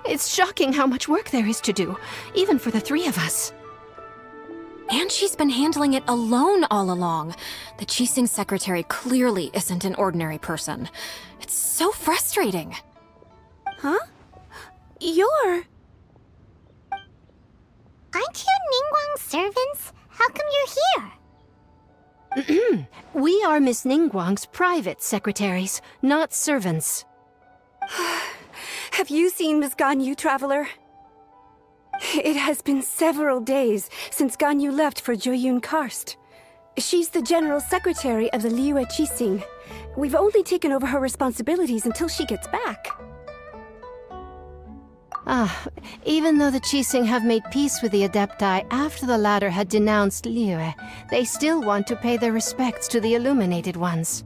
It's shocking how much work there is to do, even for the three of us. And she's been handling it alone all along. The Qixing secretary clearly isn't an ordinary person. It's so frustrating. Huh? You're... Aren't you Ningguang's servants? How come you're here? We are Miss Ningguang's private secretaries, not servants. Have you seen Miss Ganyu, Traveler? It has been several days since Ganyu left for Joyun Karst. She's the general secretary of the Liyue Qixing. We've only taken over her responsibilities until she gets back. Even though the Qixing have made peace with the Adepti after the latter had denounced Liyue, they still want to pay their respects to the Illuminated Ones.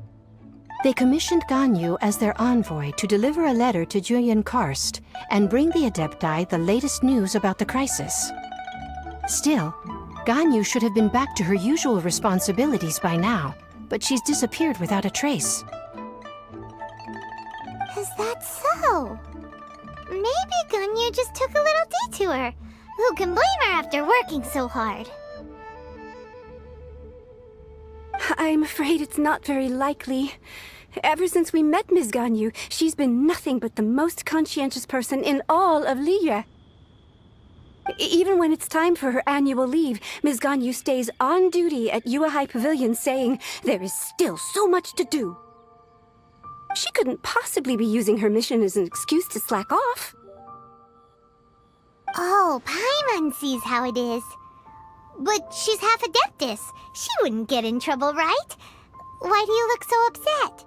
They commissioned Ganyu as their envoy to deliver a letter to Joyun Karst and bring the Adepti the latest news about the crisis. Still, Ganyu should have been back to her usual responsibilities by now, but she's disappeared without a trace. Is that so? Maybe Ganyu just took a little detour. Who can blame her after working so hard? I'm afraid it's not very likely. Ever since we met Ms. Ganyu, she's been nothing but the most conscientious person in all of Liyue. Even when it's time for her annual leave, Ms. Ganyu stays on duty at Yuehai Pavilion saying there is still so much to do. She couldn't possibly be using her mission as an excuse to slack off. Oh, Paimon sees how it is. But she's half Adeptus. She wouldn't get in trouble, right? Why do you look so upset?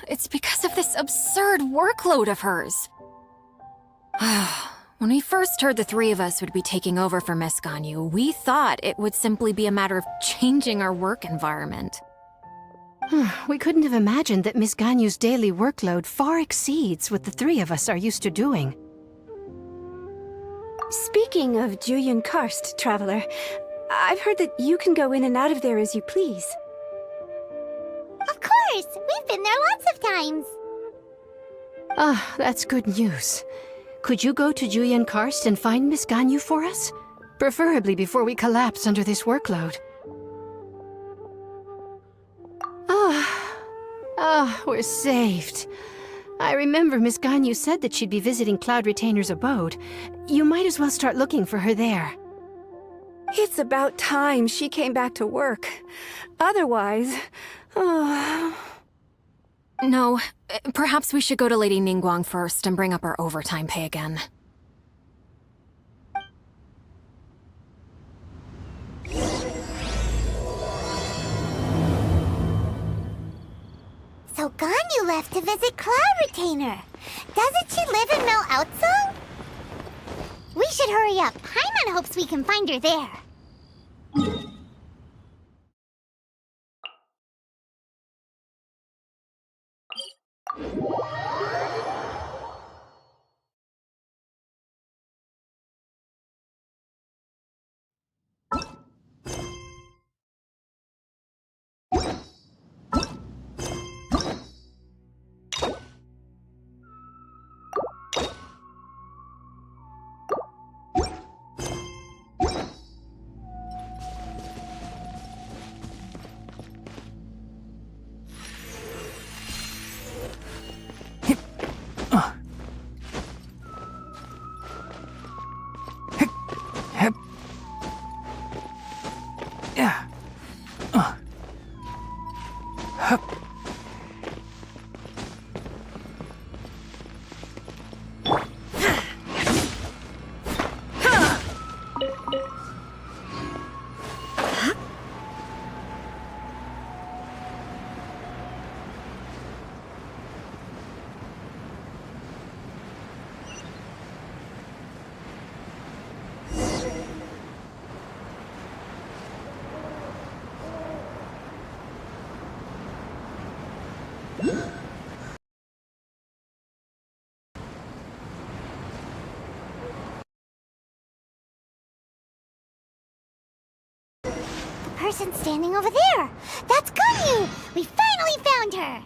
It's because of this absurd workload of hers. When we first heard the three of us would be taking over for Miss Ganyu, we thought it would simply be a matter of changing our work environment. We couldn't have imagined that Miss Ganyu's daily workload far exceeds what the three of us are used to doing. Speaking of Joyun Karst, Traveler, I've heard that you can go in and out of there as you please. Of course! We've been there lots of times! That's good news. Could you go to Joyun Karst and find Miss Ganyu for us? Preferably before we collapse under this workload. We're saved. I remember Miss Ganyu said that she'd be visiting Cloud Retainer's abode. You might as well start looking for her there. It's about time she came back to work. Otherwise... No, perhaps we should go to Lady Ningguang first and bring up our overtime pay again. So Ganyu left to visit Cloud Retainer. Doesn't she live in Mel Outsong? We should hurry up. Paimon hopes we can find her there. The person standing over there! That's Ganyu! We finally found her!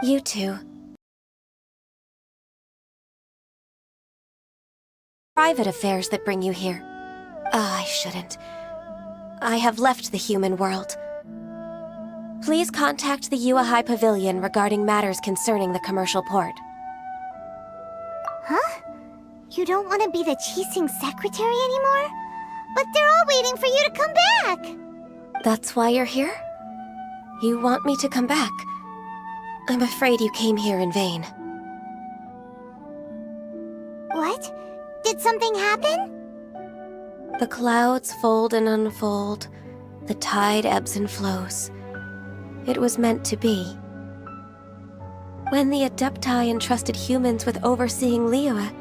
You too. Private affairs that bring you here. I shouldn't. I have left the human world. Please contact the Yua High Pavilion regarding matters concerning the commercial port. Huh? You don't want to be the Qixing secretary anymore? But they're all waiting for you to come back! That's why you're here? You want me to come back? I'm afraid you came here in vain. What? Did something happen? The clouds fold and unfold. The tide ebbs and flows. It was meant to be. When the Adepti entrusted humans with overseeing Liyue,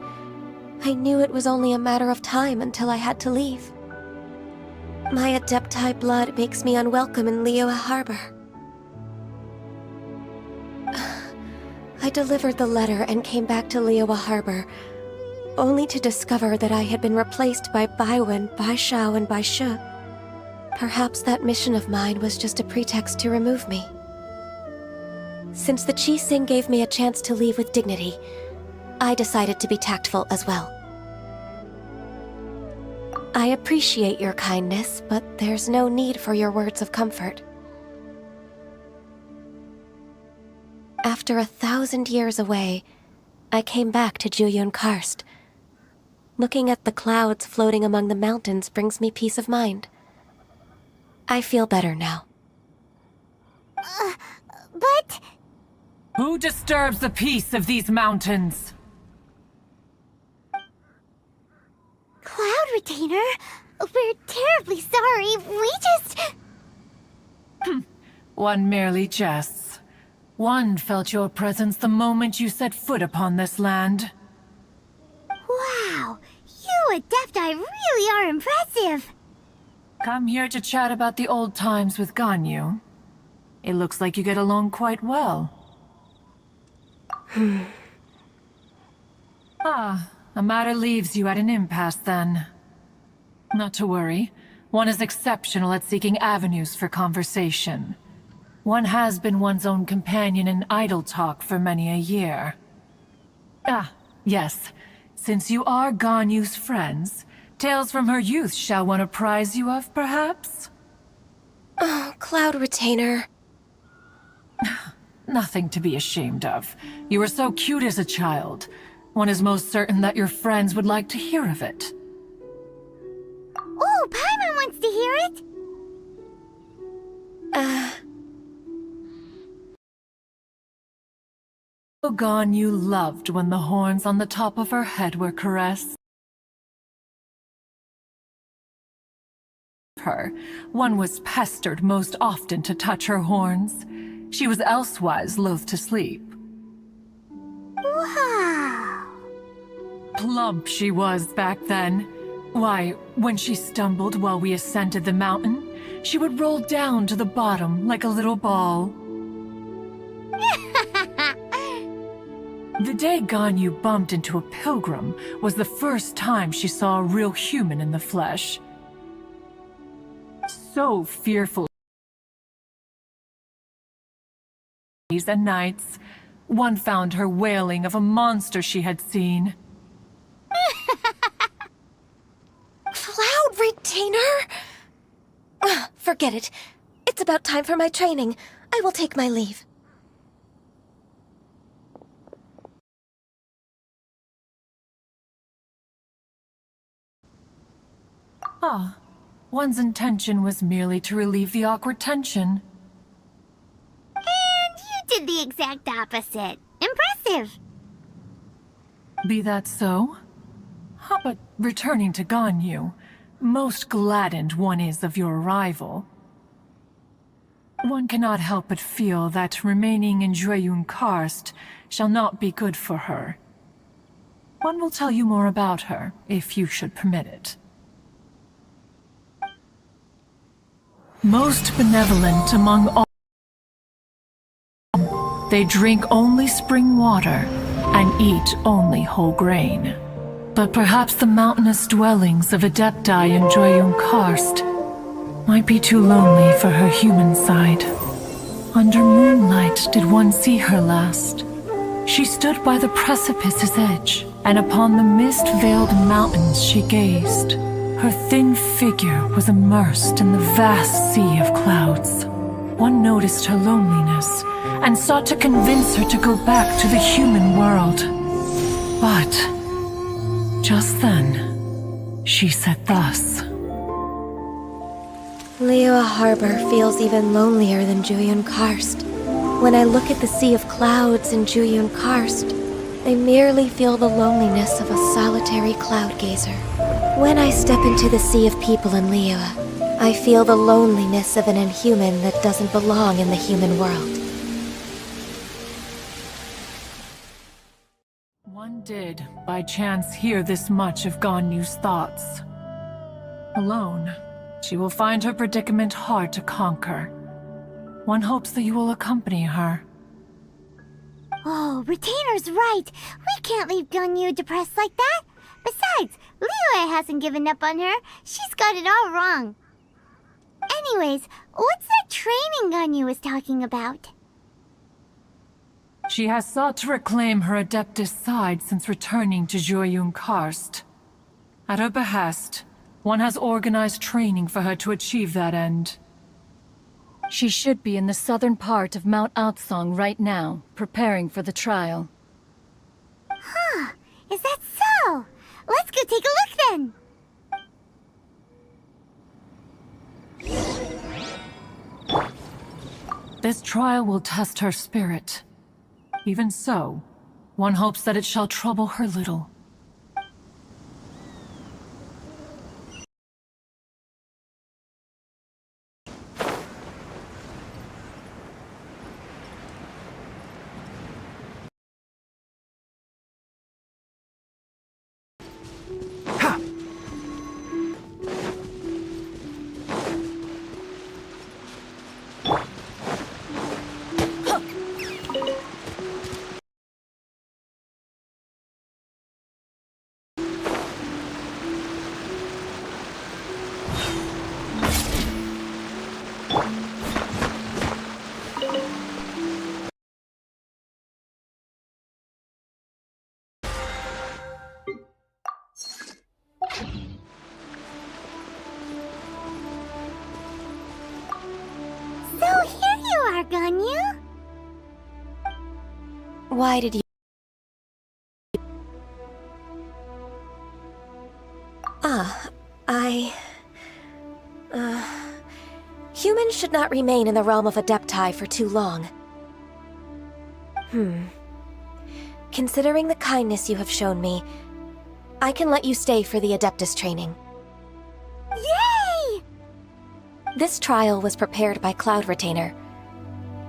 I knew it was only a matter of time until I had to leave. My Adepti blood makes me unwelcome in Liyue Harbor. I delivered the letter and came back to Liyue Harbor, only to discover that I had been replaced by Baiwen, Baishao, and Baishu. Perhaps that mission of mine was just a pretext to remove me. Since the Qixing gave me a chance to leave with dignity, I decided to be tactful as well. I appreciate your kindness, but there's no need for your words of comfort. After 1,000 years away, I came back to Juyun Karst. Looking at the clouds floating among the mountains brings me peace of mind. I feel better now. But... Who disturbs the peace of these mountains? Cloud Retainer? We're terribly sorry. We just... One merely jests. One felt your presence the moment you set foot upon this land. Wow! You Adepti really are impressive! Come here to chat about the old times with Ganyu. It looks like you get along quite well. A matter leaves you at an impasse then. Not to worry. One is exceptional at seeking avenues for conversation. One has been one's own companion in idle talk for many a year. Yes. Since you are Ganyu's friends, tales from her youth shall one apprise you of, perhaps? Oh, Cloud Retainer. Nothing to be ashamed of. You were so cute as a child. One is most certain that your friends would like to hear of it. Oh, Paimon wants to hear it! Ganyu loved when the horns on the top of her head were caressed. One was pestered most often to touch her horns. She was elsewise loath to sleep. Wow! Plump she was back then. Why, when she stumbled while we ascended the mountain, she would roll down to the bottom like a little ball. The day Ganyu bumped into a pilgrim was the first time she saw a real human in the flesh. So fearful. Days and nights, one found her wailing of a monster she had seen. Cloud Retainer? Forget it. It's about time for my training. I will take my leave. One's intention was merely to relieve the awkward tension. And you did the exact opposite. Impressive! Be that so? But returning to Ganyu, most gladdened one is of your arrival. One cannot help but feel that remaining in Juyun Karst shall not be good for her. One will tell you more about her, if you should permit it. Most benevolent among all, they drink only spring water and eat only whole grain. But perhaps the mountainous dwellings of Adepti in Juyun Karst might be too lonely for her human side. Under moonlight did one see her last. She stood by the precipice's edge, and upon the mist-veiled mountains she gazed. Her thin figure was immersed in the vast sea of clouds. One noticed her loneliness, and sought to convince her to go back to the human world. But, just then, she said thus. Liyue Harbor feels even lonelier than Juyun Karst. When I look at the sea of clouds in Juyun Karst, I merely feel the loneliness of a solitary cloud gazer. When I step into the sea of people in Liyue, I feel the loneliness of an inhuman that doesn't belong in the human world. One did, by chance, hear this much of Ganyu's thoughts. Alone, she will find her predicament hard to conquer. One hopes that you will accompany her. Oh, Retainer's right. We can't leave Ganyu depressed like that. Besides, Liyue hasn't given up on her. She's got it all wrong. Anyways, what's that training Ganyu was talking about? She has sought to reclaim her Adeptus side since returning to Juyun Karst. At her behest, one has organized training for her to achieve that end. She should be in the southern part of Mount Aotsong right now, preparing for the trial. Huh, is that so? Let's go take a look then! This trial will test her spirit. Even so, one hopes that it shall trouble her little. So here you are, Ganyu. Why did you... Humans should not remain in the realm of Adepti for too long. Considering the kindness you have shown me, I can let you stay for the Adeptus training. Yay! This trial was prepared by Cloud Retainer.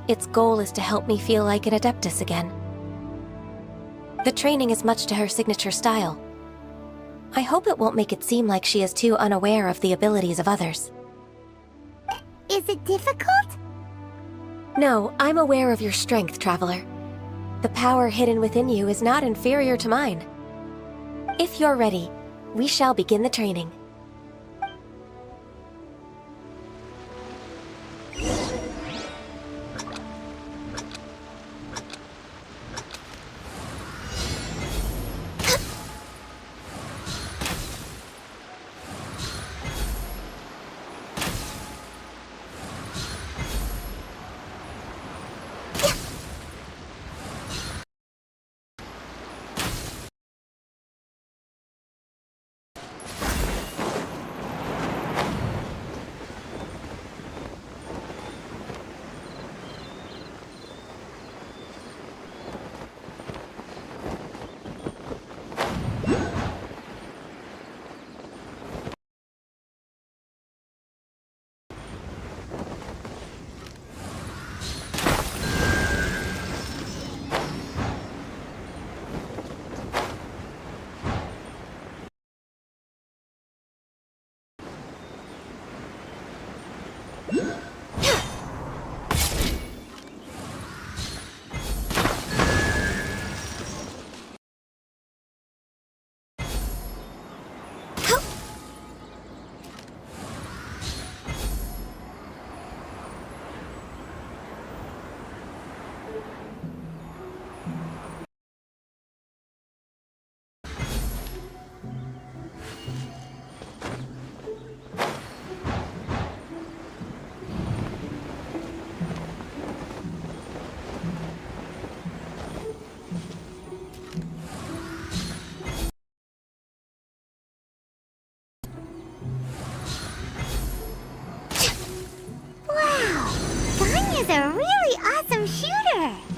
Its goal is to help me feel like an Adeptus again. The training is much to her signature style. I hope it won't make it seem like she is too unaware of the abilities of others. Is it difficult? No, I'm aware of your strength, Traveler. The power hidden within you is not inferior to mine. If you're ready, we shall begin the training.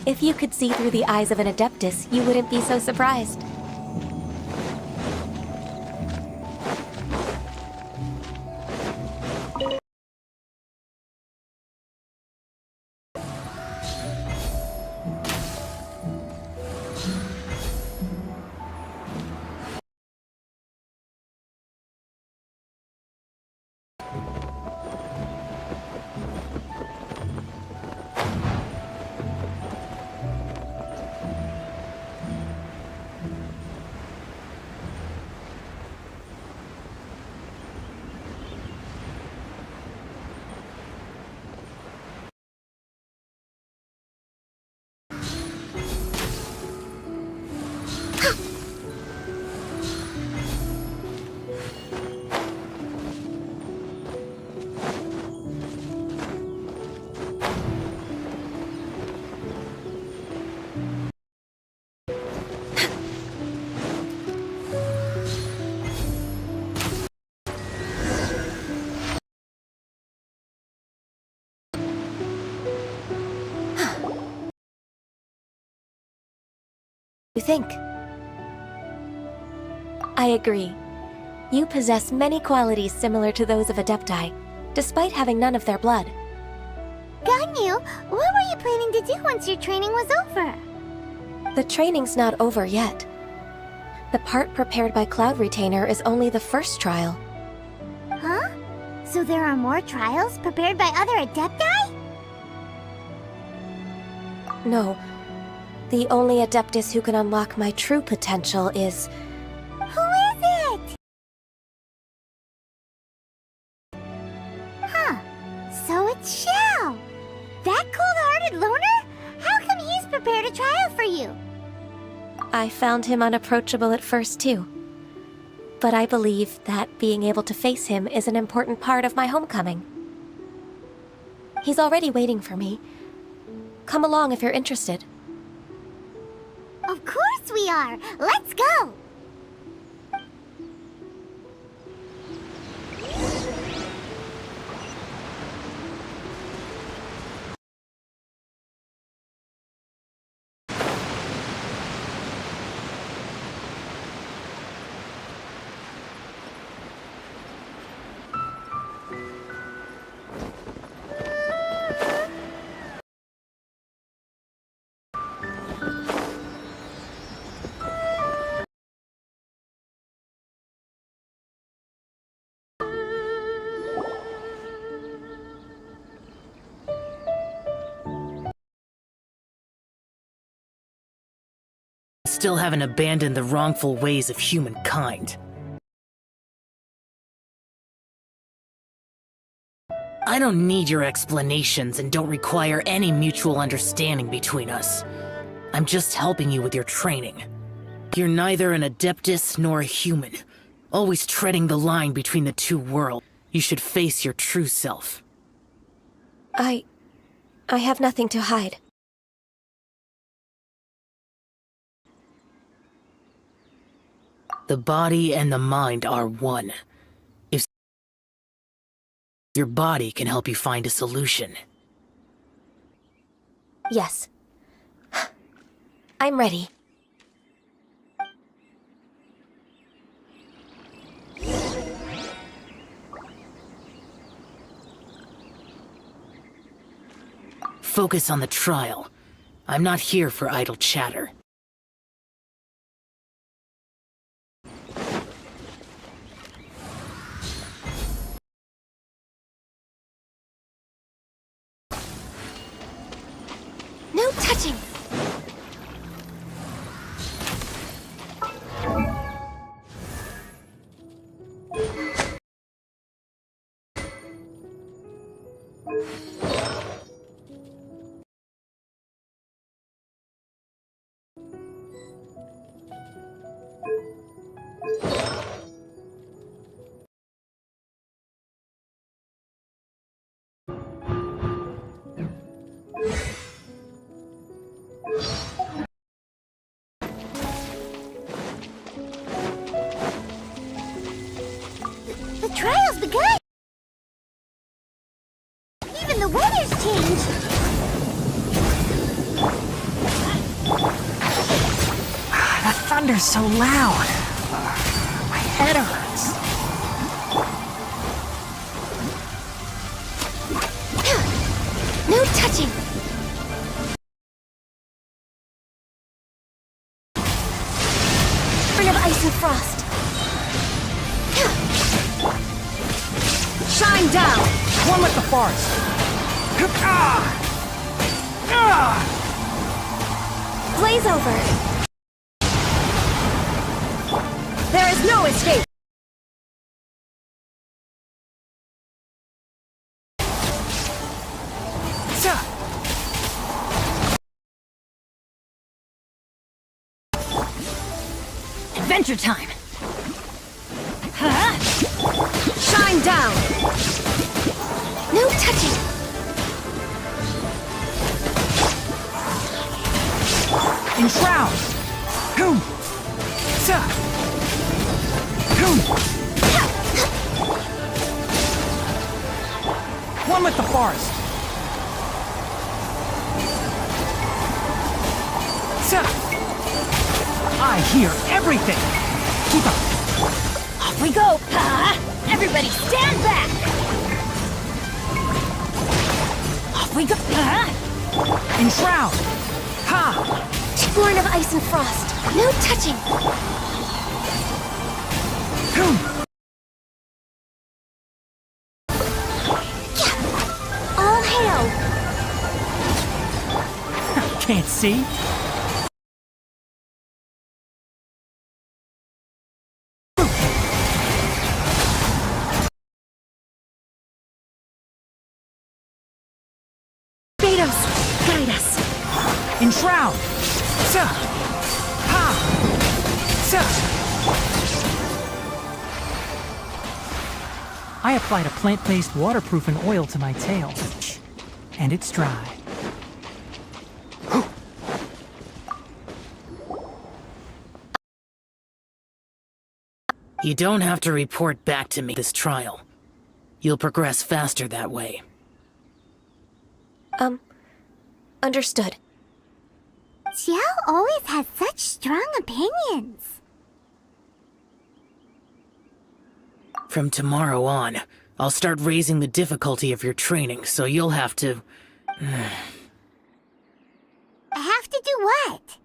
If you could see through the eyes of an Adeptus, you wouldn't be so surprised. You think? I agree. You possess many qualities similar to those of Adepti, despite having none of their blood. Ganyu, what were you planning to do once your training was over? The training's not over yet. The part prepared by Cloud Retainer is only the first trial. Huh? So there are more trials prepared by other Adepti? No. The only Adeptus who can unlock my true potential is... Who is it? Huh. So it's Xiao. That cold-hearted loner? How come he's prepared a trial for you? I found him unapproachable at first, too. But I believe that being able to face him is an important part of my homecoming. He's already waiting for me. Come along if you're interested. Of course we are! Let's go! Still haven't abandoned the wrongful ways of humankind. I don't need your explanations and don't require any mutual understanding between us. I'm just helping you with your training. You're neither an Adeptus nor a human, always treading the line between the two worlds. You should face your true self. I have nothing to hide. The body and the mind are one. If your body can help you find a solution. Yes. I'm ready. Focus on the trial. I'm not here for idle chatter. No touching! The trial's begun! Even the weather's changed! thunder's so loud. My head hurts. No touching! Ring of ice and frost. Shine down! One with the forest. Blaze over! There is no escape! Adventure time! Shine down! No touching! Enshroud! Boom! Boom! One with the forest. I hear everything! Keep up! Off we go! Everybody stand back! Off we go! Enshroud! Ha! Born of ice and frost. No touching! Boom! All hail! Can't see? Guide us. Enshroud! Ha! I applied a plant-based waterproofing oil to my tail, and it's dry. You don't have to report back to me this trial. You'll progress faster that way. Understood. Xiao always has such strong opinions. From tomorrow on, I'll start raising the difficulty of your training, so you'll have to... I have to do what?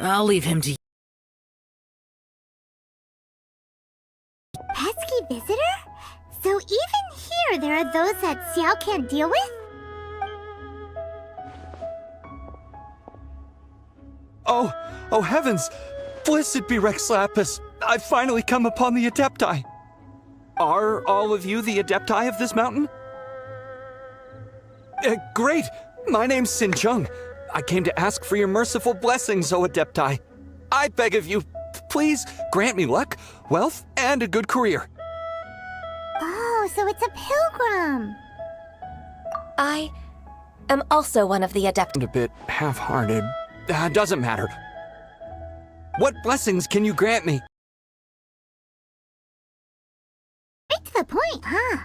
I'll leave him to you. Pesky visitor? So even here there are those that Xiao can't deal with? Oh heavens! Blessed be Rex Lapis! I've finally come upon the Adepti! Are all of you the Adepti of this mountain? Great! My name's Sin Chung. I came to ask for your merciful blessings, O Adepti. I beg of you, please grant me luck, wealth, and a good career. Oh, so it's a pilgrim. I am also one of the Adept. A bit half-hearted. Doesn't matter. What blessings can you grant me? Right to the point, huh?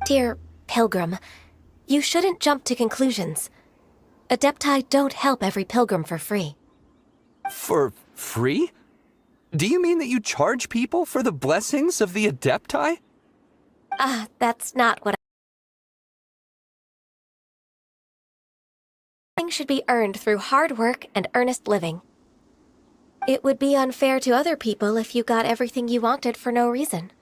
Dear Pilgrim, you shouldn't jump to conclusions. Adepti don't help every pilgrim for free. For free? Do you mean that you charge people for the blessings of the Adepti? That's not what Things should be earned through hard work and earnest living. It would be unfair to other people if you got everything you wanted for no reason.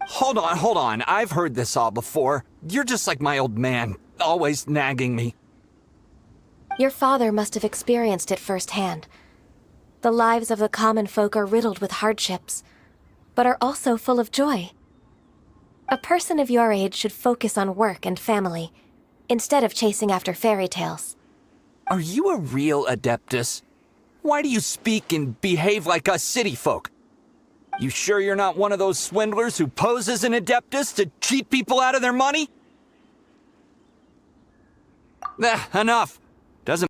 Hold on. I've heard this all before. You're just like my old man, always nagging me. Your father must have experienced it firsthand. The lives of the common folk are riddled with hardships, but are also full of joy. A person of your age should focus on work and family, instead of chasing after fairy tales. Are you a real Adeptus? Why do you speak and behave like us city folk? You sure you're not one of those swindlers who pose as an Adeptus to cheat people out of their money? Enough. Doesn't...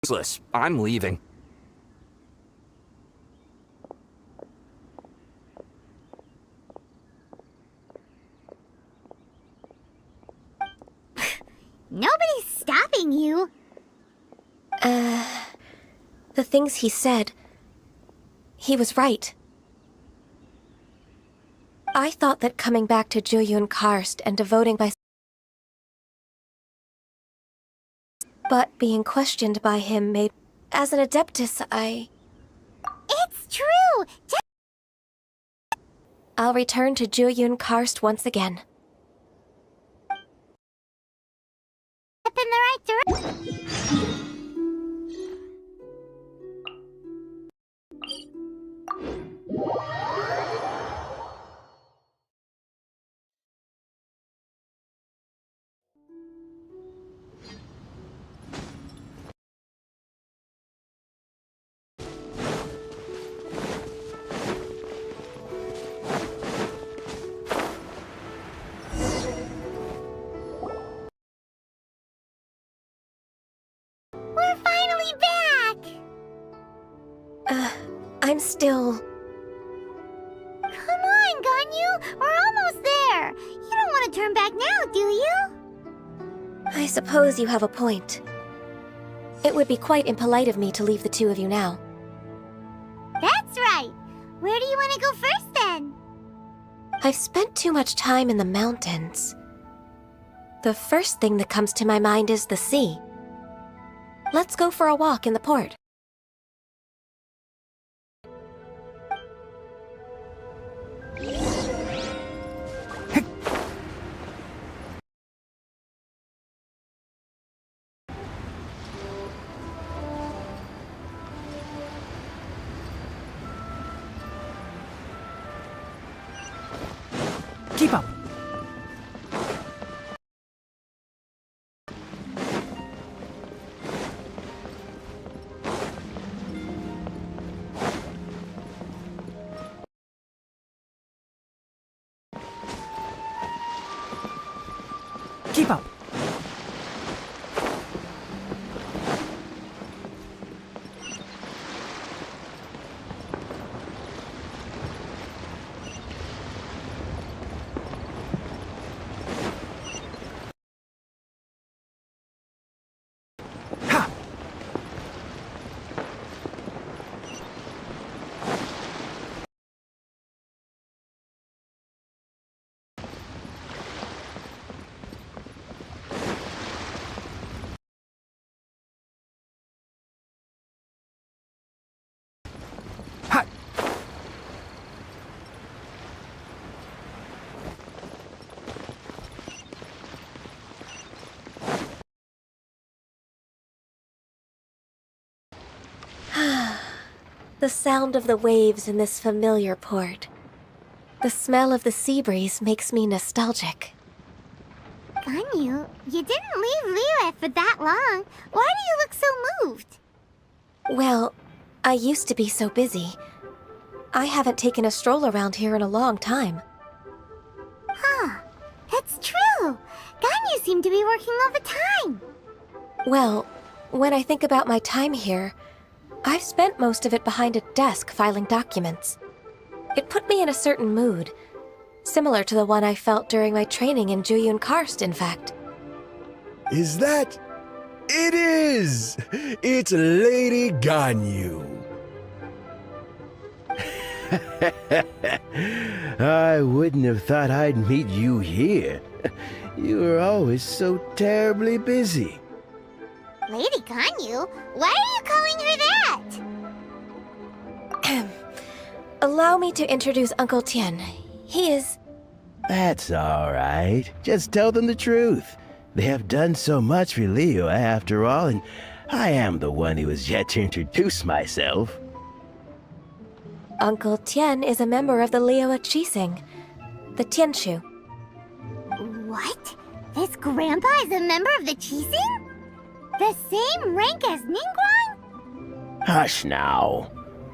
Useless. I'm leaving. Nobody's stopping you. The things he said... He was right. I thought that coming back to Jueyun Karst and devoting my... But being questioned by him made... As an Adeptus, It's true! I'll return to Jueyun Karst once again. Step in the right direction. We're finally back! I'm still... Come on, Ganyu! We're almost there! You don't want to turn back now, do you? I suppose you have a point. It would be quite impolite of me to leave the two of you now. That's right! Where do you want to go first, then? I've spent too much time in the mountains. The first thing that comes to my mind is the sea. Let's go for a walk in the port. Keep up. Keep up. The sound of the waves in this familiar port. The smell of the sea breeze makes me nostalgic. Ganyu, you didn't leave Liyue for that long. Why do you look so moved? Well, I used to be so busy. I haven't taken a stroll around here in a long time. Huh. It's true. Ganyu seemed to be working all the time. Well, when I think about my time here, I've spent most of it behind a desk filing documents. It put me in a certain mood, similar to the one I felt during my training in Jueyun Karst, in fact. Is that... It is! It's Lady Ganyu. I wouldn't have thought I'd meet you here. You were always so terribly busy. Lady Ganyu? Why are you calling her that? Allow me to introduce Uncle Tian. He is... That's all right. Just tell them the truth. They have done so much for Liyue after all, and I am the one who has yet to introduce myself. Uncle Tian is a member of the Liyue Qixing, the Tianshu. What? This grandpa is a member of the Qixing? The same rank as Ningguang? Hush now.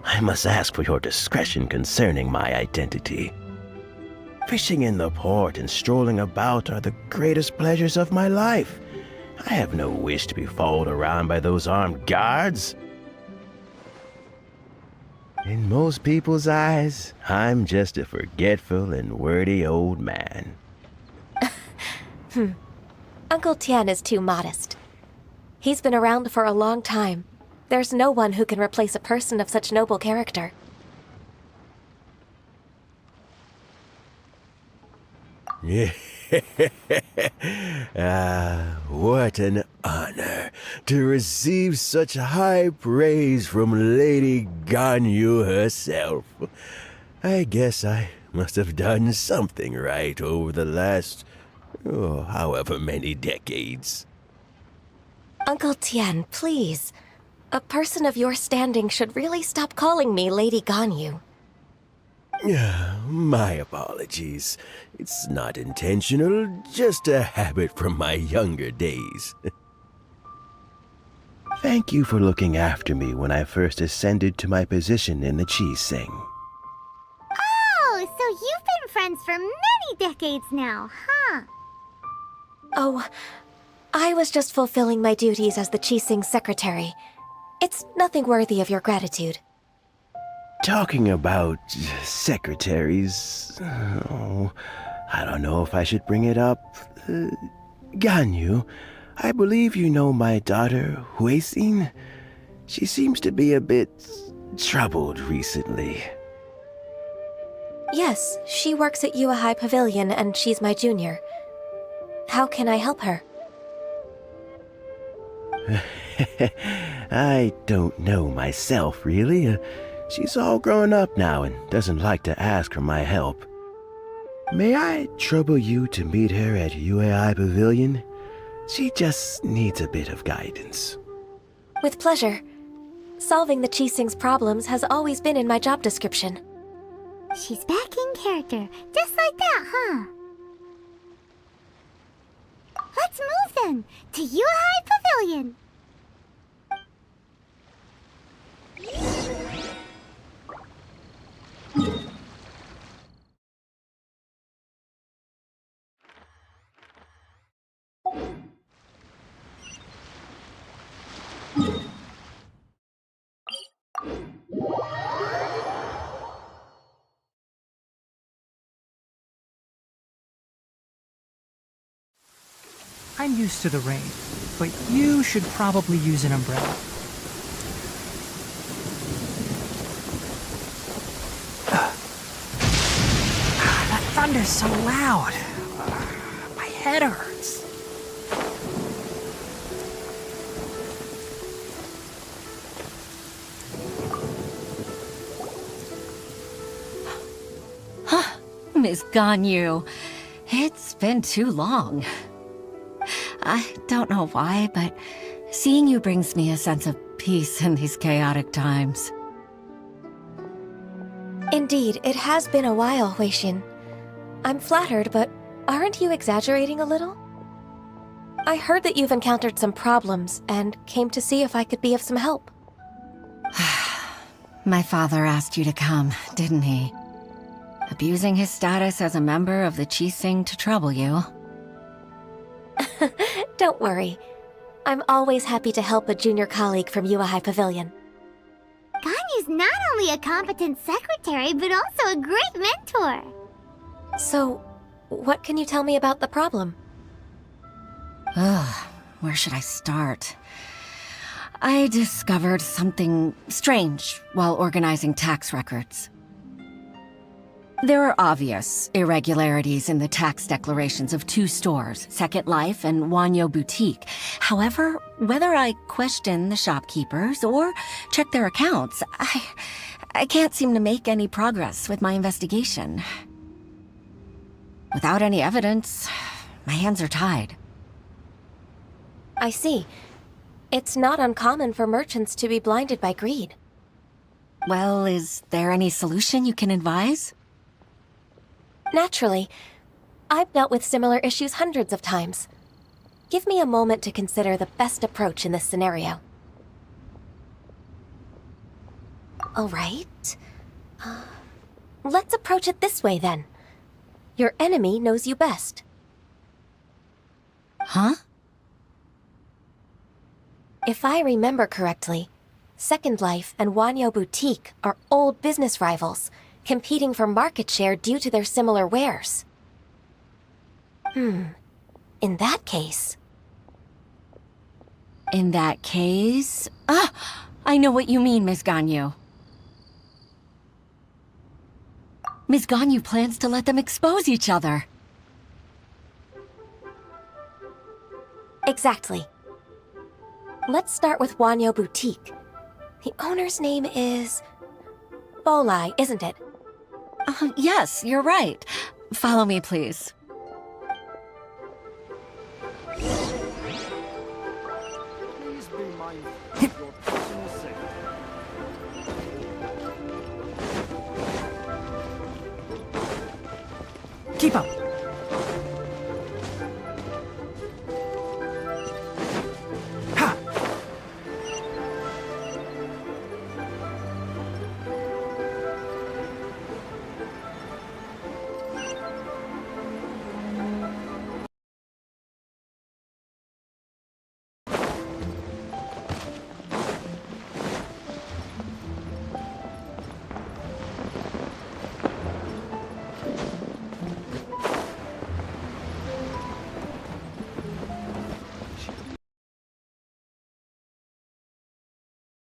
I must ask for your discretion concerning my identity. Fishing in the port and strolling about are the greatest pleasures of my life. I have no wish to be followed around by those armed guards. In most people's eyes, I'm just a forgetful and wordy old man. Uncle Tian is too modest. He's been around for a long time. There's no one who can replace a person of such noble character. What an honor to receive such high praise from Lady Ganyu herself. I guess I must have done something right over the last, however many decades. Uncle Tian, please. A person of your standing should really stop calling me Lady Ganyu. My apologies. It's not intentional, just a habit from my younger days. Thank you for looking after me when I first ascended to my position in the Qixing. Oh, so you've been friends for many decades now, huh? Oh, I was just fulfilling my duties as the Qixing secretary. It's nothing worthy of your gratitude. Talking about secretaries, I don't know if I should bring it up. Ganyu, I believe you know my daughter, Huixin. She seems to be a bit troubled recently. Yes, she works at Yua High Pavilion and she's my junior. How can I help her? I don't know myself, really. She's all grown up now and doesn't like to ask for my help. May I trouble you to meet her at UAI Pavilion? She just needs a bit of guidance. With pleasure. Solving the Qixing's problems has always been in my job description. She's back in character, just like that, huh? Let's move then, to Yuhai Pavilion! I'm used to the rain, but you should probably use an umbrella. That thunder's so loud. My head hurts. Miss Ganyu, it's been too long. I don't know why, but seeing you brings me a sense of peace in these chaotic times. Indeed, it has been a while, Huixin. I'm flattered, but aren't you exaggerating a little? I heard that you've encountered some problems and came to see if I could be of some help. My father asked you to come, didn't he? Abusing his status as a member of the Qixing to trouble you. Don't worry. I'm always happy to help a junior colleague from Yua High Pavilion. Ganyu's not only a competent secretary, but also a great mentor. So, what can you tell me about the problem? Ugh, where should I start? I discovered something strange while organizing tax records. There are obvious irregularities in the tax declarations of two stores, Second Life and Wanyo Boutique. However, whether I question the shopkeepers or check their accounts, I can't seem to make any progress with my investigation. Without any evidence, my hands are tied. I see. It's not uncommon for merchants to be blinded by greed. Well, is there any solution you can advise? Naturally. I've dealt with similar issues hundreds of times. Give me a moment to consider the best approach in this scenario. All right. Let's approach it this way, then. Your enemy knows you best. Huh? If I remember correctly, Second Life and Wanyo Boutique are old business rivals, competing for market share due to their similar wares. In that case, In that case... I know what you mean, Miss Ganyu. Miss Ganyu plans to let them expose each other. Exactly. Let's start with Wanyo Boutique. The owner's name is... Bolai, isn't it? Yes, you're right. Follow me, please. Please be mindful of your personal safety. Keep up. Ha!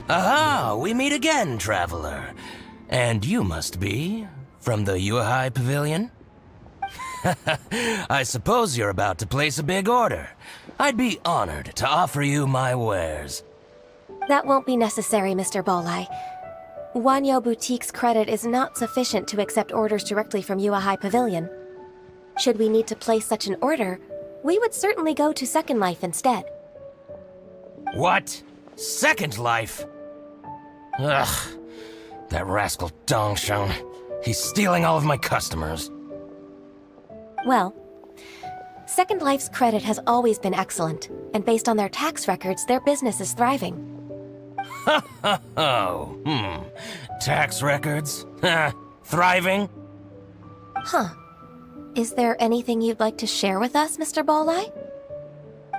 Aha! We meet again, traveler. And you must be from the Yuehai Pavilion? I suppose you're about to place a big order. I'd be honored to offer you my wares. That won't be necessary, Mr. Bolai. Wanyo Boutique's credit is not sufficient to accept orders directly from Yuehai Pavilion. Should we need to place such an order, we would certainly go to Second Life instead. What? Second Life? Ugh. That rascal Dongsheng. He's stealing all of my customers. Well, Second Life's credit has always been excellent, and based on their tax records, their business is thriving. Tax records? Thriving? Huh. Is there anything you'd like to share with us, Mr. Bolai?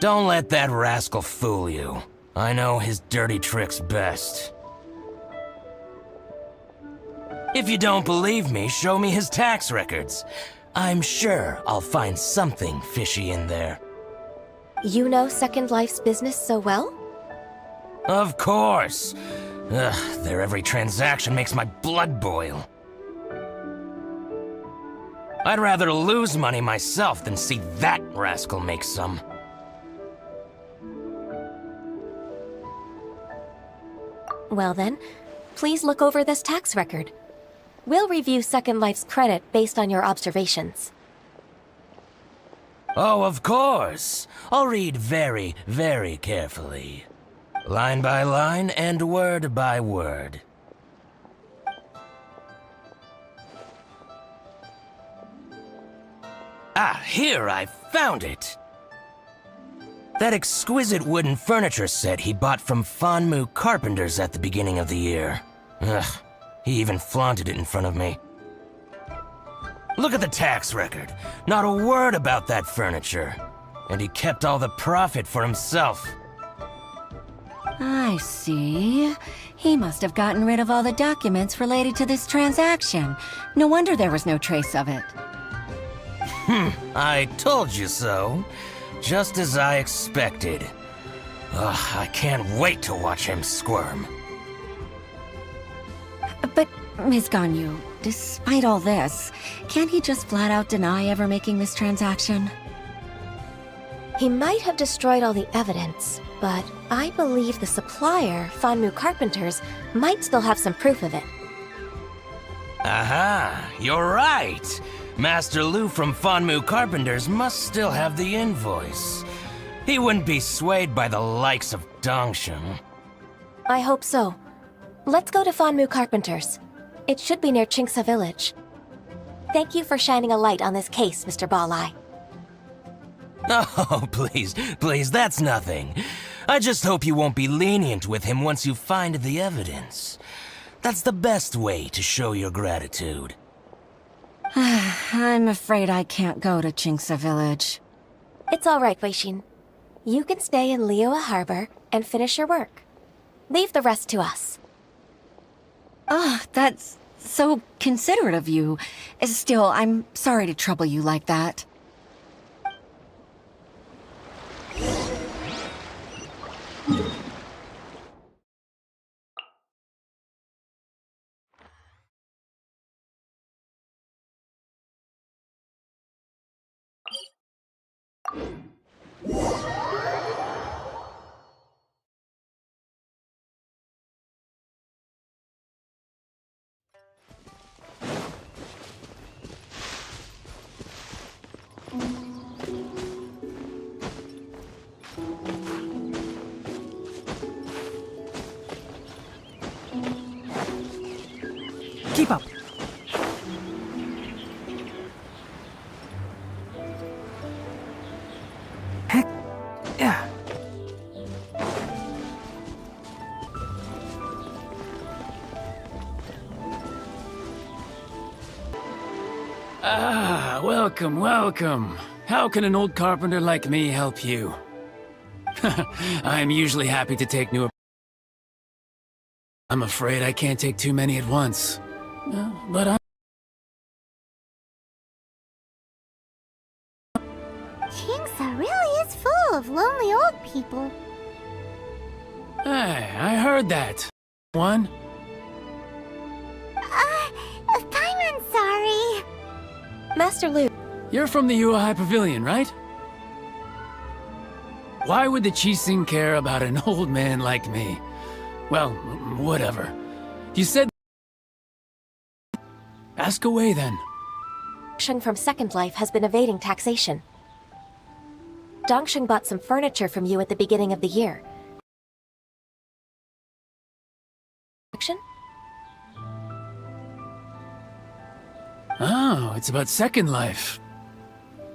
Don't let that rascal fool you. I know his dirty tricks best. If you don't believe me, show me his tax records. I'm sure I'll find something fishy in there. You know Second Life's business so well? Of course. Ugh, their every transaction makes my blood boil. I'd rather lose money myself than see that rascal make some. Well then, please look over this tax record. We'll review Second Life's credit based on your observations. Oh, of course. I'll read very, very carefully. Line by line and word by word. Ah, here, I found it! That exquisite wooden furniture set he bought from Fanmu Carpenters at the beginning of the year. Ugh, he even flaunted it in front of me. Look at the tax record. Not a word about that furniture. And he kept all the profit for himself. I see. He must have gotten rid of all the documents related to this transaction. No wonder there was no trace of it. I told you so. Just as I expected. Ugh, I can't wait to watch him squirm. But, Ms. Ganyu, despite all this, can't he just flat out deny ever making this transaction? He might have destroyed all the evidence, but I believe the supplier, Fanmu Carpenters, might still have some proof of it. Aha, you're right. Master Lu from Fanmu Carpenters must still have the invoice. He wouldn't be swayed by the likes of Dongsheng. I hope so. Let's go to Fanmu Carpenters. It should be near Qingce Village. Thank you for shining a light on this case, Mr. Bolai. Oh, please, that's nothing. I just hope you won't be lenient with him once you find the evidence. That's the best way to show your gratitude. I'm afraid I can't go to Qingce Village. It's all right, Weixin. You can stay in Liyue Harbor and finish your work. Leave the rest to us. That's so considerate of you. Still, I'm sorry to trouble you like that. Keep up. Heck, yeah. Ah, welcome, welcome. How can an old carpenter like me help you? I'm usually happy to take new... I'm afraid I can't take too many at once. But I... Chingsa really is full of lonely old people. Hey, I heard that. One? I'm sorry. Master Lu. You're from the Yuehai Pavilion, right? Why would the Qixing care about an old man like me? Well, whatever. You said... Ask away, then. Dongsheng from Second Life has been evading taxation. Dongsheng bought some furniture from you at the beginning of the year. Action? Oh, it's about Second Life.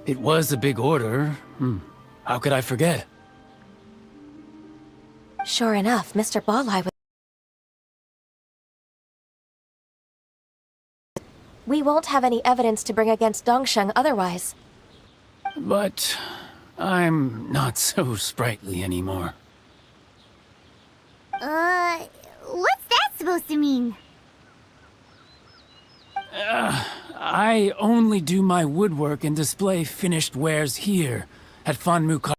It was a big order. How could I forget? Sure enough, Mr. Balai was... We won't have any evidence to bring against Dongsheng otherwise. But... I'm not so sprightly anymore. What's that supposed to mean? I only do my woodwork and display finished wares here, at Fanmu Car...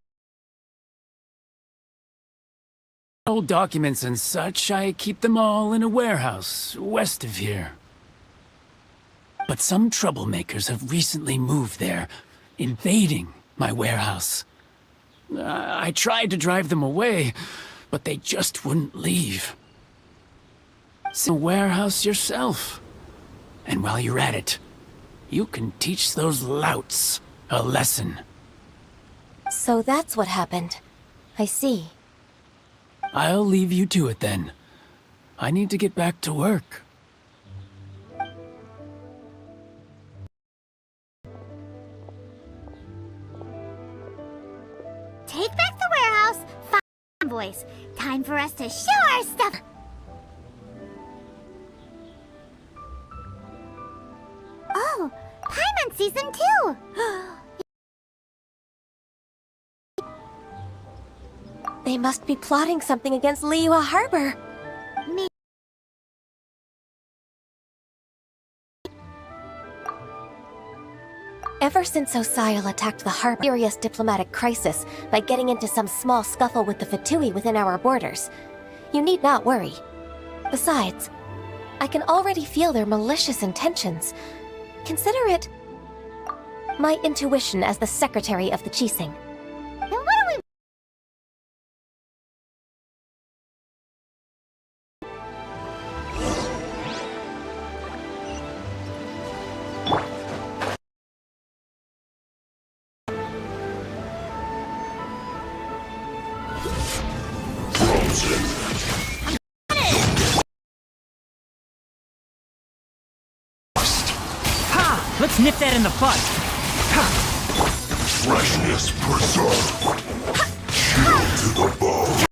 Old documents and such, I keep them all in a warehouse, west of here. But some troublemakers have recently moved there, invading my warehouse. I tried to drive them away, but they just wouldn't leave. See the warehouse yourself. And while you're at it, you can teach those louts a lesson. So that's what happened. I see. I'll leave you to it then. I need to get back to work. Take back the warehouse, boys. Time for us to show our stuff. Oh, Paimon Season 2! They must be plotting something against Liyue Harbor. Ever since Osial attacked the harbor, serious diplomatic crisis by getting into some small scuffle with the Fatui within our borders, you need not worry. Besides, I can already feel their malicious intentions. Consider it my intuition as the secretary of the Qixing. And what are we... Let's nip that in the bud. Freshness preserved. Chill to the bone.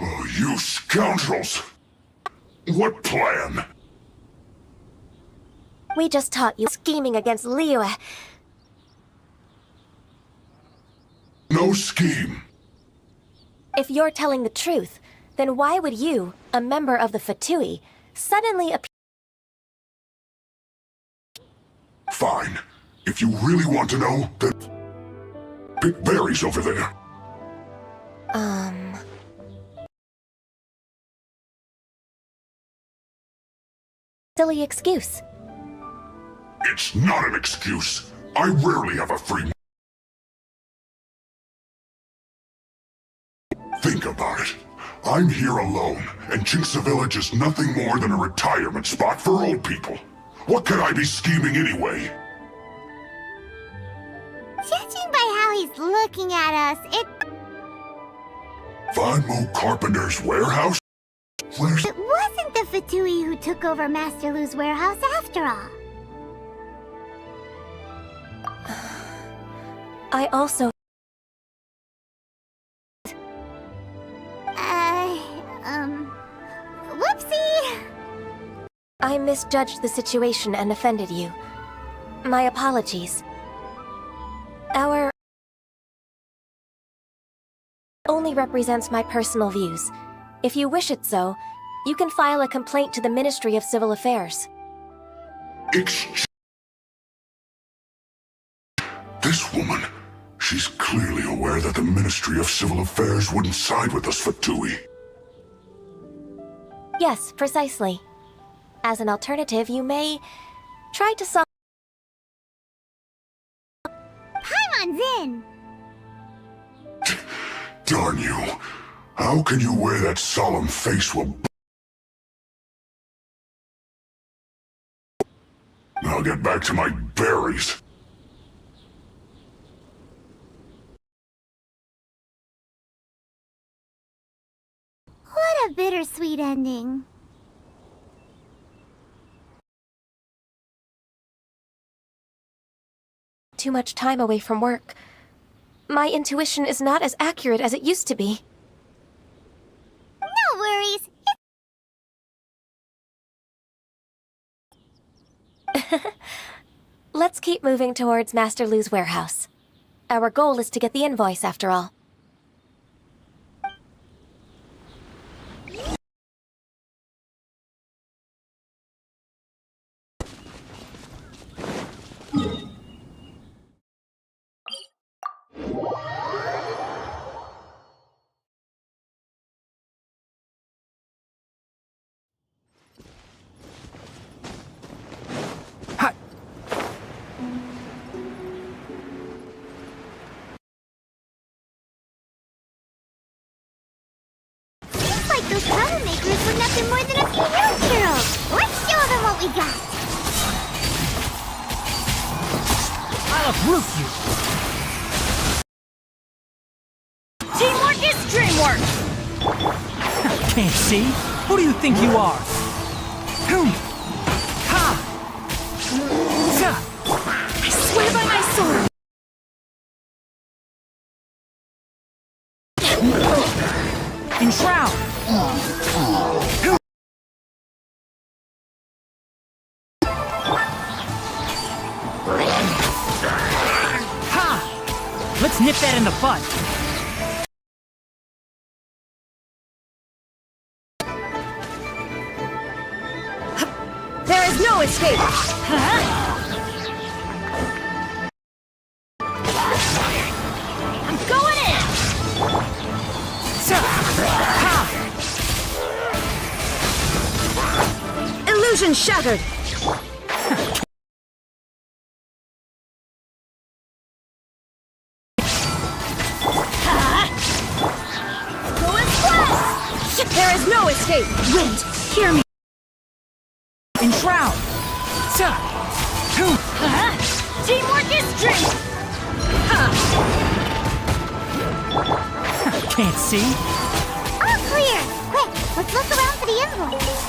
Oh, you scoundrels! What plan? We just taught you scheming against Liyue. No scheme. If you're telling the truth, then why would you, a member of the Fatui, suddenly appear? Fine. If you really want to know, then pick berries over there. Silly excuse. It's not an excuse. I rarely have a free... Think about it. I'm here alone, and Chingsa Village is nothing more than a retirement spot for old people. What can I be scheming anyway? Judging by how he's looking at us, it Vanmu Carpenter's warehouse? Where's... It wasn't the Fatui who took over Master Lu's warehouse after all. I also... Whoopsie! I misjudged the situation and offended you. My apologies. Our... only represents my personal views. If you wish it so, you can file a complaint to the Ministry of Civil Affairs. This woman, she's clearly aware that the Ministry of Civil Affairs wouldn't side with us, Fatui. Yes, precisely. As an alternative, you may try to solve... Paimon's in! Darn you. How can you wear that solemn face while... I'll get back to my berries. What a bittersweet ending. Too much time away from work. My intuition is not as accurate as it used to be. No worries. Let's keep moving towards Master Lu's warehouse. Our goal is to get the invoice, after all. Those troublemakers were nothing more than a few road churros. Let's show them what we got. I'll uproot you. Teamwork is dreamwork. Can't see? Who do you think you are? Ha! I swear by my sword. Enshroud! Ha! Let's nip that in the bud. There is no escape. I'm going in. Illusion shattered! There is no escape! Wind, hear me! Enshroud! Teamwork is strength! Can't see? All clear! Quick, let's look around for the invoice.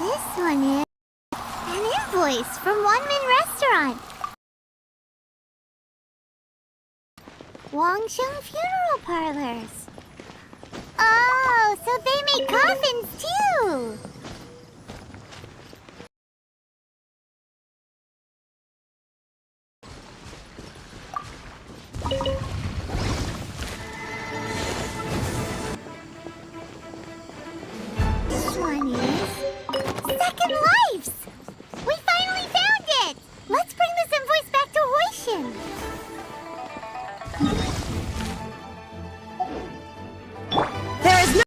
This one is an invoice from One Min Restaurant. Wangsheng Funeral Parlors. Oh, so they make coffins too! This one is Second Lives! We finally found it! Let's bring this invoice back to Hoishin. There is no...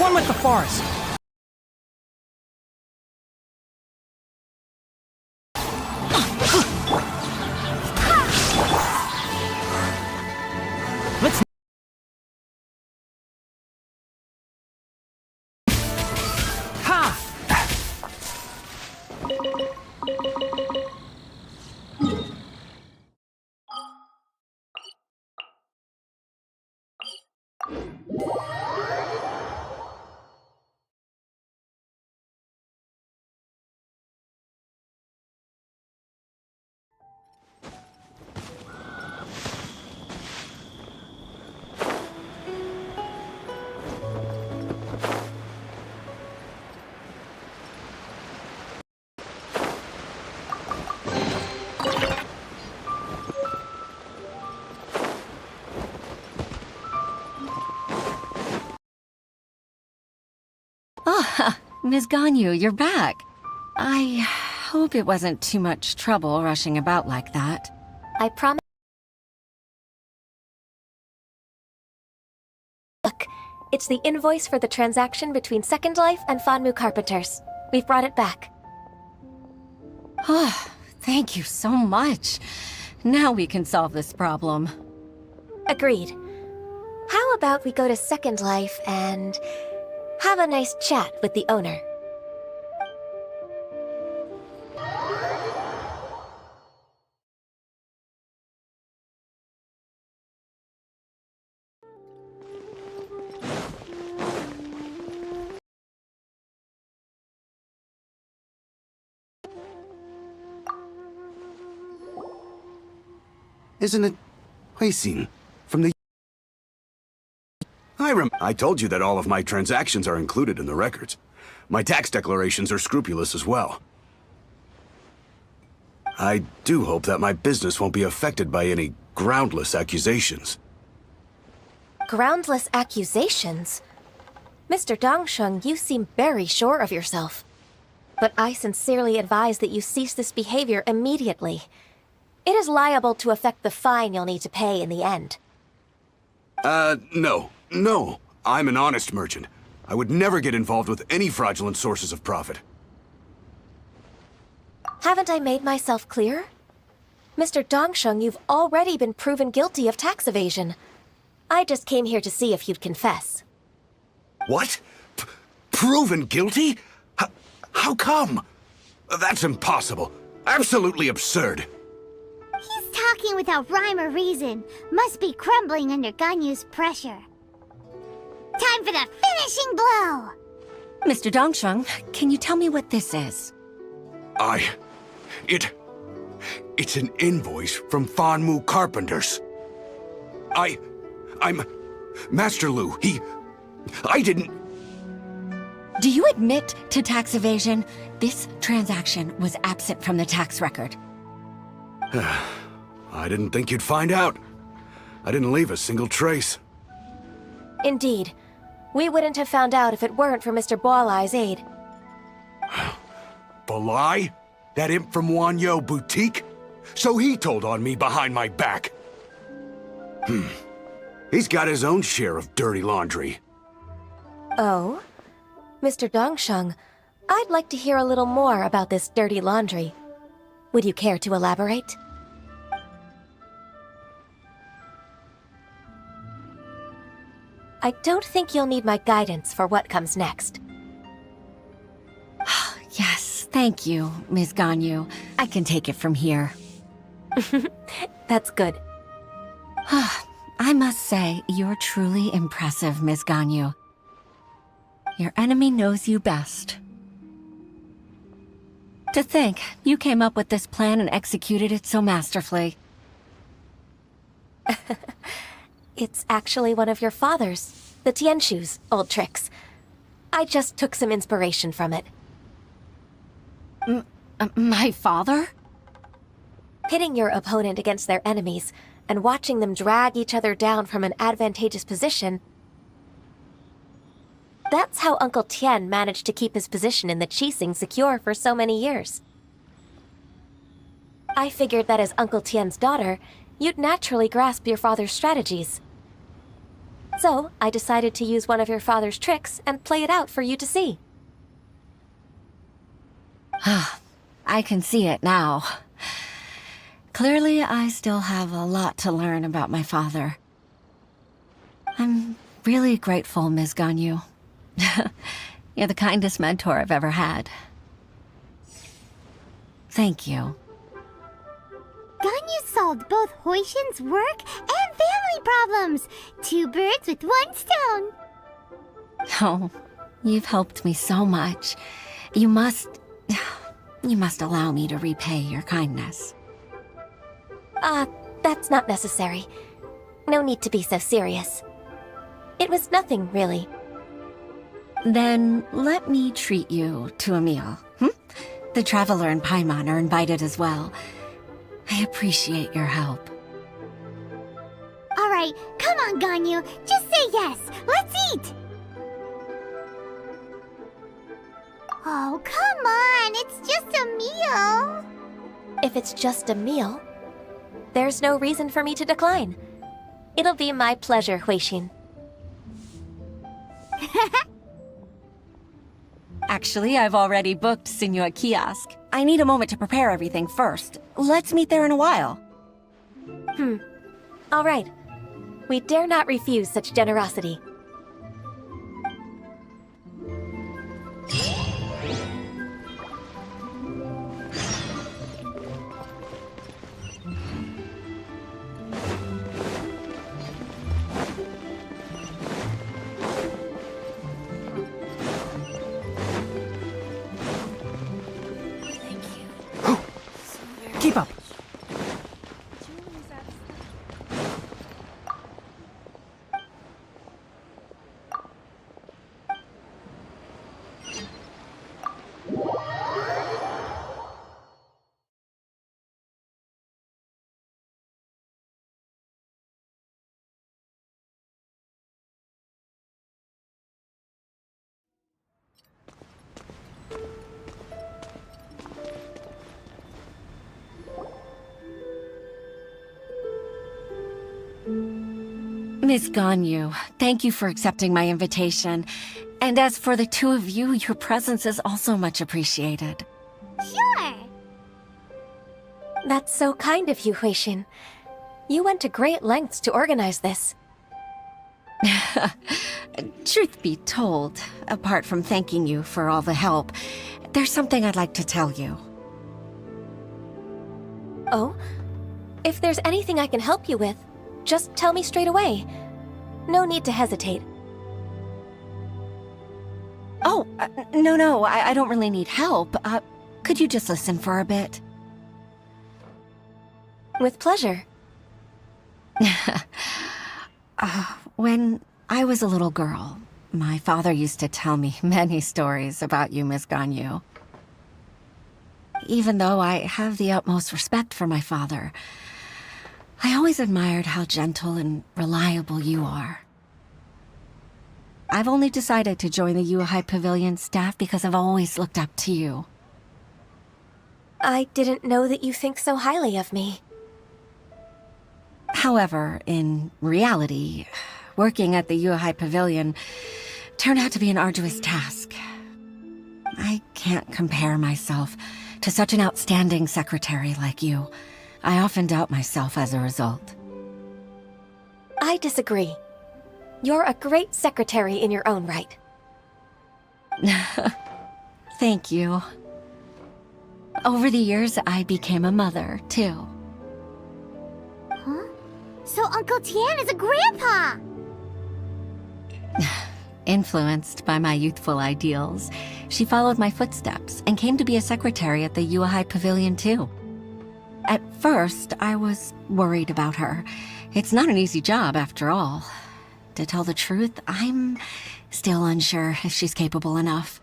One with the forest. Let's... Ah, Ms. Ganyu, you're back. I hope it wasn't too much trouble rushing about like that. I promise. Look, it's the invoice for the transaction between Second Life and Fanmu Carpenters. We've brought it back. Oh, thank you so much. Now we can solve this problem. Agreed. How about we go to Second Life and have a nice chat with the owner? Isn't it Huixin from the... I told you that all of my transactions are included in the records. My tax declarations are scrupulous as well. I do hope that my business won't be affected by any groundless accusations. Groundless accusations? Mr. Dongsheng, you seem very sure of yourself. But I sincerely advise that you cease this behavior immediately. It is liable to affect the fine you'll need to pay in the end. No. No. I'm an honest merchant. I would never get involved with any fraudulent sources of profit. Haven't I made myself clear? Mr. Dongsheng, you've already been proven guilty of tax evasion. I just came here to see if you'd confess. What? Proven guilty? How come? That's impossible. Absolutely absurd. He's talking without rhyme or reason. Must be crumbling under Ganyu's pressure. Time for the finishing blow! Mr. Dongsheng, can you tell me what this is? It's an invoice from Fanmu Carpenters. I'm Master Lu. I didn't... Do you admit to tax evasion? This transaction was absent from the tax record. I didn't think you'd find out. I didn't leave a single trace. Indeed. We wouldn't have found out if it weren't for Mr. Boalai's aid. Balai? That imp from Wanyo Boutique? So he told on me behind my back. He's got his own share of dirty laundry. Oh? Mr. Dongsheng, I'd like to hear a little more about this dirty laundry. Would you care to elaborate? I don't think you'll need my guidance for what comes next. Yes, thank you, Ms. Ganyu. I can take it from here. That's good. I must say, you're truly impressive, Ms. Ganyu. Your enemy knows you best. To think, you came up with this plan and executed it so masterfully. It's actually one of your father's, the Tianshu's, old tricks. I just took some inspiration from it. My father? Pitting your opponent against their enemies and watching them drag each other down from an advantageous position. That's how Uncle Tian managed to keep his position in the Qixing secure for so many years. I figured that as Uncle Tian's daughter, you'd naturally grasp your father's strategies. So, I decided to use one of your father's tricks and play it out for you to see. I can see it now. Clearly, I still have a lot to learn about my father. I'm really grateful, Ms. Ganyu. You're the kindest mentor I've ever had. Thank you. Ganyu solved both Huixin's work and family problems. 2 birds with 1 stone. Oh, you've helped me so much. You must allow me to repay your kindness. That's not necessary. No need to be so serious. It was nothing, really. Then let me treat you to a meal. The Traveler and Paimon are invited as well. I appreciate your help. Alright, come on, Ganyu. Just say yes. Let's eat! Oh, come on, it's just a meal. If it's just a meal, there's no reason for me to decline. It'll be my pleasure, Huixin. Actually, I've already booked Sinua Kiosk. I need a moment to prepare everything first. Let's meet there in a while. All right. We dare not refuse such generosity. Keep up. Miss Ganyu, thank you for accepting my invitation. And as for the two of you, your presence is also much appreciated. Sure. That's so kind of you, Huixin. You went to great lengths to organize this. Truth be told, apart from thanking you for all the help, there's something I'd like to tell you. Oh? If there's anything I can help you with, just tell me straight away. No need to hesitate. Oh, no, I don't really need help. Could you just listen for a bit? With pleasure. When I was a little girl, my father used to tell me many stories about you, Miss Ganyu. Even though I have the utmost respect for my father, I always admired how gentle and reliable you are. I've only decided to join the Yuehai Pavilion staff because I've always looked up to you. I didn't know that you think so highly of me. However, in reality, working at the Yuehai Pavilion turned out to be an arduous task. I can't compare myself to such an outstanding secretary like you. I often doubt myself as a result. I disagree. You're a great secretary in your own right. Thank you. Over the years, I became a mother, too. Huh? So Uncle Tian is a grandpa! Influenced by my youthful ideals, she followed my footsteps and came to be a secretary at the Yuehai Pavilion, too. At first, I was worried about her. It's not an easy job, after all. To tell the truth, I'm still unsure if she's capable enough.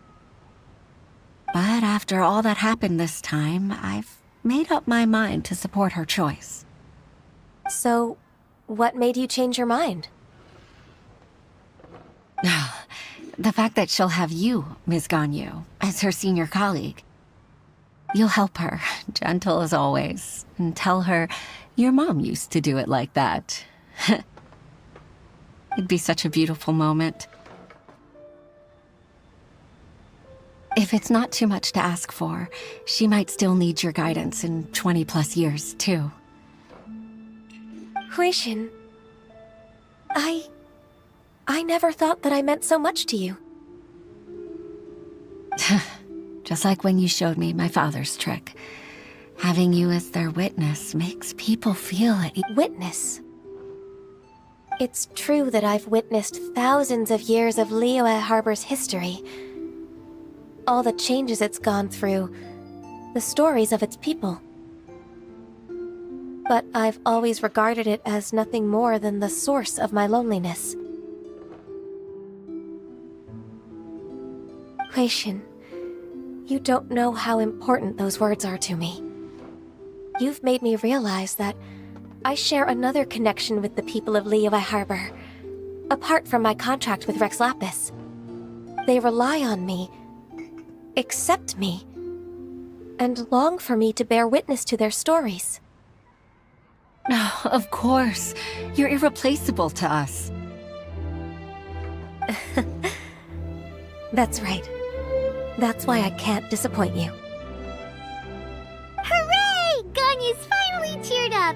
But after all that happened this time, I've made up my mind to support her choice. So, what made you change your mind? The fact that she'll have you, Ms. Ganyu, as her senior colleague. You'll help her, gentle as always, and tell her your mom used to do it like that. It'd be such a beautiful moment. If it's not too much to ask for, she might still need your guidance in 20+ years, too. Huixin, I never thought that I meant so much to you. Just like when you showed me my father's trick. Having you as their witness makes people feel it. Witness? It's true that I've witnessed thousands of years of Liyue Harbor's history. All the changes it's gone through, the stories of its people. But I've always regarded it as nothing more than the source of my loneliness. Huixin, you don't know how important those words are to me. You've made me realize that I share another connection with the people of Liyue Harbor, apart from my contract with Rex Lapis. They rely on me, accept me and long for me to bear witness to their stories. Oh, of course. You're irreplaceable to us. That's right. That's why I can't disappoint you. Hooray! Ganyu's finally cheered up!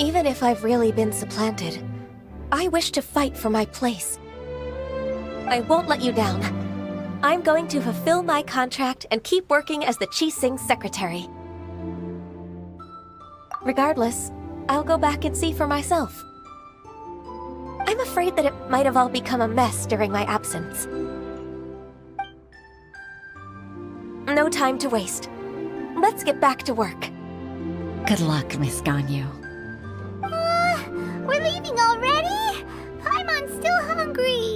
Even if I've really been supplanted, I wish to fight for my place. I won't let you down. I'm going to fulfill my contract and keep working as the Qixing secretary. Regardless, I'll go back and see for myself. I'm afraid that it might have all become a mess during my absence. No time to waste. Let's get back to work. Good luck, Miss Ganyu. We're leaving already? Paimon's still hungry.